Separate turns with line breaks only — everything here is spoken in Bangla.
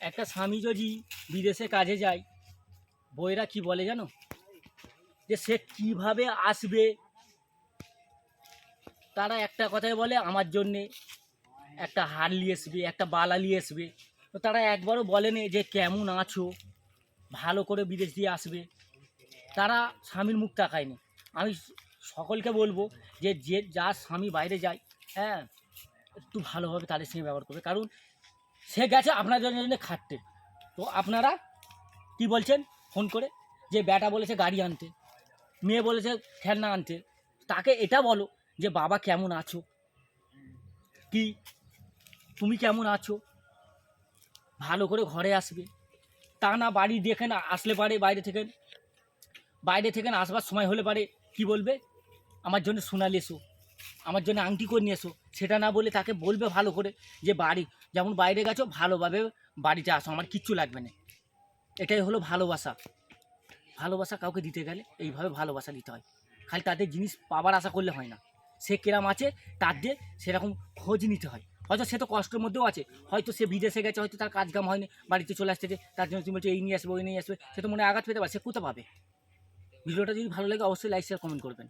একটা স্বামী যদি বিদেশে কাজে যায়, বউয়েরা কি বলে জানো? যে সে কিভাবে আসবে। তারা একটা কথাই বলে, আমার জন্যে একটা হার নিয়ে আসবে, একটা বালা নিয়ে আসবে। তো তারা একবারও বলেনি যে কেমন আছো, ভালো করে বিদেশ দিয়ে আসবে। তারা স্বামীর মুখ তাকায়নি। আমি সকলকে বলবো যে যে যার স্বামী বাইরে যায়, হ্যাঁ, একটু ভালোভাবে তাদের সঙ্গে ব্যবহার করবে। কারণ সে গেছে আপনাদের জন্য খাটতে। তো আপনারা কি বলছেন ফোন করে? যে বেটা বলেছে গাড়ি আনতে, মেয়ে বলেছে খেলনা আনতে, তাকে এটা বলো যে বাবা কেমন আছো, কি তুমি কেমন আছো, ভালো করে ঘরে আসবে। তা না বাড়ি দেখেন আসলে পারে বাইরে থেকে আসবার সময় হলে পারে কি বলবে? আমার জন্য সোনালি এসো, আমার জন্য আংটি করে নিয়ে এসো। সেটা না বলে তাকে বলবে ভালো করে যে বাড়ি যেমন বাইরে গেছো ভালোভাবে বাড়িতে আসো, আমার কিচ্ছু লাগবে না। এটাই হলো ভালোবাসা। ভালোবাসা কাউকে দিতে গেলে এইভাবে ভালোবাসা দিতে হয়। খালি তাদের জিনিস পাবার আশা করলে হয় না। সে কেরাম আছে তার দিয়ে সেরকম খোঁজ নিতে হয়। হয়তো সে তো কষ্টের মধ্যেও আছে, হয়তো সে বিদেশে গেছে, হয়তো তার কাজকাম হয়নি, বাড়িতে চলে আসতেছে, তার জন্য তুমি বলছো এই নিয়ে আসবে ওই নিয়ে আসবে, সে তো মনে আঘাত পেতে পারে, সে কোথা পাবে? ভিডিওটা যদি ভালো লাগে অবশ্যই লাইক শেয়ার কমেন্ট করবেন।